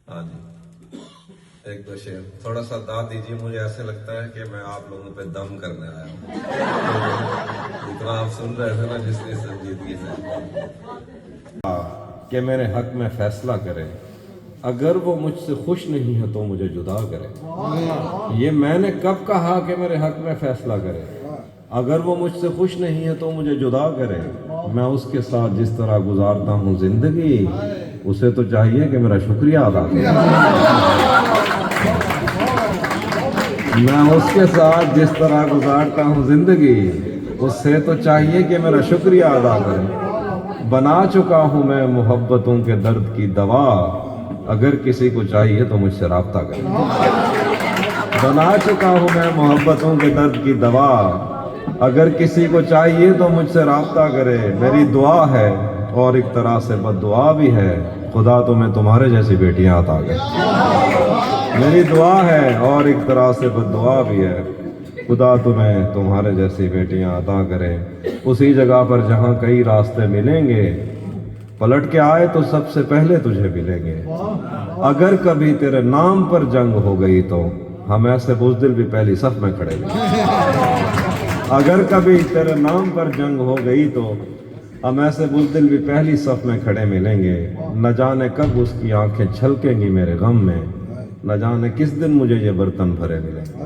ہاں جی، ایک دو شعر تھوڑا سا داد دیجیے، مجھے ایسے لگتا ہے کہ میں آپ لوگوں پہ دم کرنے آیا ہوں۔ اتنا آپ سن رہے تھے نا جس کی سنجیدگی سے کہ میرے حق میں فیصلہ کرے، اگر وہ مجھ سے خوش نہیں ہے تو مجھے جدا کرے۔ یہ میں نے کب کہا کہ میرے حق میں فیصلہ کرے؟ اگر وہ مجھ سے خوش نہیں ہے تو مجھے جدا کرے۔ میں اس کے ساتھ جس طرح گزارتا ہوں زندگی، اسے تو چاہیے کہ میرا شکریہ ادا کرے۔ میں اس کے ساتھ جس طرح گزارتا ہوں زندگی، اس سے تو چاہیے کہ میرا شکریہ ادا کرے۔ بنا چکا ہوں میں محبتوں کے درد کی دوا، اگر کسی کو چاہیے تو مجھ سے رابطہ کرے۔ بنا چکا ہوں میں محبتوں کے درد کی دوا، اگر کسی کو چاہیے تو مجھ سے رابطہ کرے۔ میری دعا ہے اور ایک طرح سے بد دعا بھی ہے، خدا تمہیں تمہارے جیسی بیٹیاں عطا کرے۔ میری دعا ہے اور ایک طرح سے بد دعا بھی ہے، خدا تمہیں تمہارے جیسی بیٹیاں عطا کرے۔ اسی جگہ پر جہاں کئی راستے ملیں گے، پلٹ کے آئے تو سب سے پہلے تجھے ملیں گے۔ اگر کبھی تیرے نام پر جنگ ہو گئی تو ہم ایسے بزدل بھی پہلی صف میں کھڑے ہوئے۔ اگر کبھی تیرے نام پر جنگ ہو گئی تو ہم ایسے بزدل بھی پہلی صف میں کھڑے ملیں گے۔ نہ جانے کب اس کی آنکھیں چھلکیں گی میرے غم میں، نہ جانے کس دن مجھے یہ برتن بھرے ملیں گے۔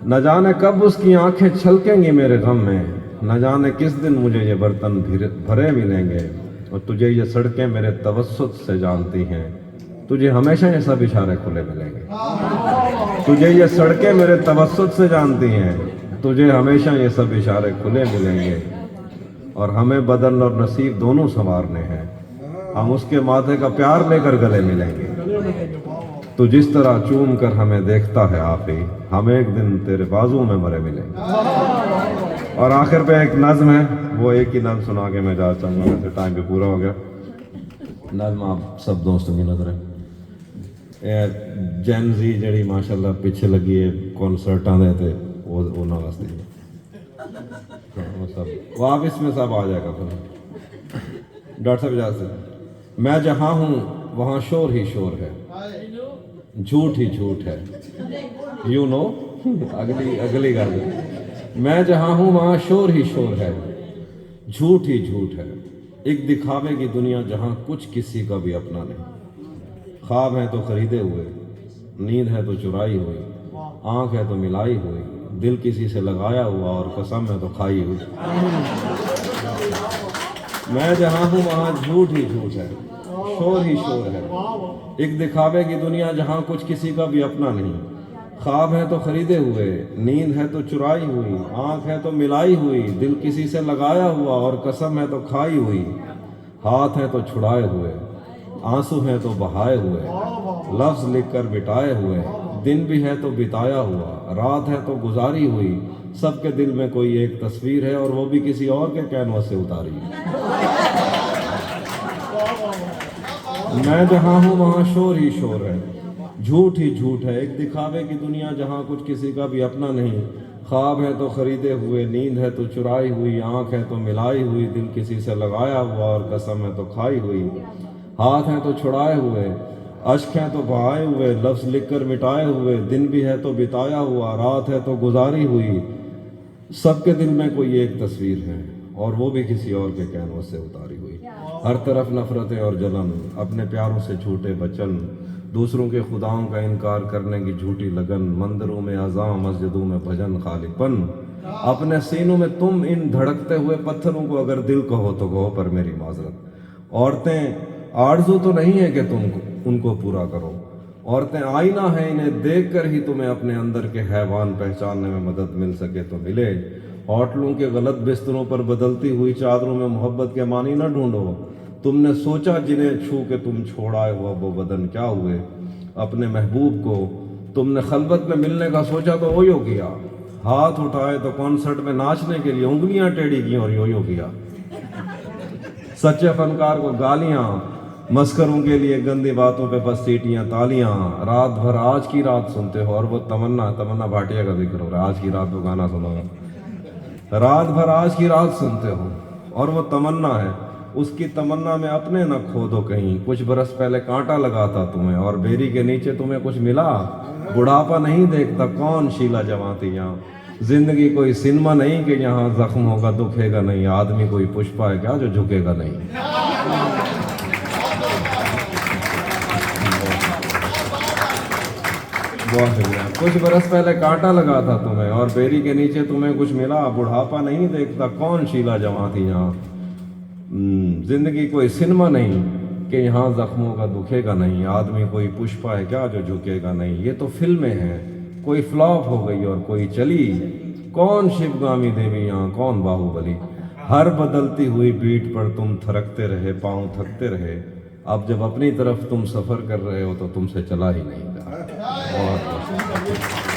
نہ جانے کب اس کی آنکھیں چھلکیں گی میرے غم میں، نہ جانے کس دن مجھے یہ برتن بھرے ملیں گے۔ اور تجھے یہ سڑکیں میرے توسط سے جانتی ہیں، تجھے ہمیشہ یہ سب اشارے کھلے ملیں گے۔ تجھے یہ سڑکیں میرے توسط سے جانتی ہیں، تجھے ہمیشہ یہ سب اشارے کھلے ملیں گے۔ اور ہمیں بدن اور نصیب دونوں سنوارنے ہیں، ہم اس کے ماتھے کا پیار لے کر گلے ملیں گے۔ تو جس طرح چوم کر ہمیں دیکھتا ہے آپ ہی، ہم ایک دن تیرے بازو میں مرے ملیں گے۔ اور آخر پہ ایک نظم ہے، وہ ایک ہی نظم سنا کے میں جا چاہوں گا، ویسے ٹائم بھی پورا ہو گیا۔ نظم آپ سب دوستوں کی نظر ہے، جین زی جڑی ماشاءاللہ پیچھے لگی ہے کانسرٹاں دے تے وہ نہ واسطے وہ سب وہ آپ اس میں سب آ جائے گا پھر۔ ڈاکٹر صاحب اجازت ہے۔ میں جہاں ہوں وہاں شور ہی شور ہے، جھوٹ ہی جھوٹ ہے، یو نو اگلی گل ہے۔ میں جہاں ہوں وہاں شور ہی شور ہے، جھوٹ ہی جھوٹ ہے۔ ایک دکھاوے کی دنیا جہاں کچھ کسی کا بھی اپنا نہیں، خواب ہے تو خریدے ہوئے، نیند ہے تو چرائی ہوئی، آنکھ ہے تو ملائی ہوئی، دل کسی سے لگایا ہوا اور قسم ہے تو کھائی ہوئی۔ میں جہاں ہوں وہاں جھوٹ ہی جھوٹ ہے، شور ہی شور ہے۔ ایک دکھاوے کی دنیا جہاں کچھ کسی کا بھی اپنا نہیں، خواب ہے تو خریدے ہوئے، نیند ہے تو چرائی ہوئی، آنکھ ہے تو ملائی ہوئی، دل کسی سے لگایا ہوا اور قسم ہے تو کھائی ہوئی، ہاتھ ہے تو چھڑائے ہوئے، آنسو ہیں تو بہائے ہوئے، لفظ لکھ کر مٹائے ہوئے، دن بھی ہے تو بتایا ہوا، رات ہے تو گزاری ہوئی، سب کے دل میں کوئی ایک تصویر ہے اور وہ بھی کسی اور کے کینوس سے اتاری ہے۔ میں جہاں ہوں وہاں شور ہی شور ہے، جھوٹ ہی جھوٹ ہے۔ ایک دکھاوے کی دنیا جہاں کچھ کسی کا بھی اپنا نہیں، خواب ہے تو خریدے ہوئے، نیند ہے تو چرائی ہوئی، آنکھ ہے تو ملائی ہوئی، دل کسی سے لگایا ہوا اور قسم ہے تو کھائی ہوئی، ہاتھ ہیں تو چھڑائے ہوئے، اشک ہیں تو بہائے ہوئے، لفظ لکھ کر مٹائے ہوئے، دن بھی ہے تو بتایا ہوا، رات ہے تو گزاری ہوئی، سب کے دل میں کوئی ایک تصویر ہے اور وہ بھی کسی اور کے کینوس سے اتاری ہوئی۔ ہر طرف نفرتیں اور جلن، اپنے پیاروں سے جھوٹے بچن، دوسروں کے خداؤں کا انکار کرنے کی جھوٹی لگن، مندروں میں اذاں مسجدوں میں بھجن خالی پن، اپنے سینوں میں تم ان دھڑکتے ہوئے پتھروں کو اگر دل کہو تو کہو پر میری معذرت۔ عورتیں آرزو تو نہیں ہے کہ تم ان کو پورا کرو، عورتیں آئینہ ہیں، انہیں دیکھ کر ہی تمہیں اپنے اندر کے حیوان پہچاننے میں مدد مل سکے تو ملے۔ ہوٹلوں کے غلط بستروں پر بدلتی ہوئی چادروں میں محبت کے معنی نہ ڈھونڈو، تم نے سوچا جنہیں چھو کے تم چھوڑائے ہو اب وہ بدن کیا ہوئے۔ اپنے محبوب کو تم نے خلوت میں ملنے کا سوچا تو اویو کیا، ہاتھ اٹھائے تو کانسرٹ میں ناچنے کے لیے انگلیاں ٹیڑھی کی اور یویو کیا۔ سچے فنکار کو گالیاں، مسخروں کے لیے گندی باتوں پہ بس سیٹیاں تالیاں، رات بھر آج کی رات سنتے ہو اور وہ تمنا بھاٹیہ کا ذکر ہو رہا ہے، آج کی رات وہ گانا سنا گا، رات بھر آج کی رات سنتے ہو اور وہ تمنا ہے اس کی تمنا میں اپنے نہ کھو دو کہیں، کچھ برس پہلے کانٹا لگا تھا تمہیں اور بیری کے نیچے تمہیں کچھ ملا، بڑھاپا نہیں دیکھتا کون شیلا جواں تھی یہاں، زندگی کوئی سنیما نہیں کہ یہاں زخم ہوگا دکھے گا نہیں، آدمی کوئی پشپا ہے کیا جو جھکے گا نہیں۔ بہت شکریہ۔ کچھ برس پہلے کانٹا لگا تھا تمہیں اور بیری کے نیچے تمہیں کچھ ملا، بڑھاپا نہیں دیکھتا کون شیلا جواں تھی یہاں، زندگی کوئی سنیما نہیں کہ یہاں زخموں کا دکھے گا نہیں، آدمی کوئی پشپا ہے کیا جو جھکے گا نہیں۔ یہ تو فلمیں ہیں، کوئی فلاپ ہو گئی اور کوئی چلی، کون شیوگامی دیوی یہاں کون باہوبلی، ہر بدلتی ہوئی بیٹ پر تم تھرکتے رہے، پاؤں تھکتے رہے، اب جب اپنی طرف تم سفر کر رہے ہو تو تم سے چلا ہی نہیں گا۔ بہت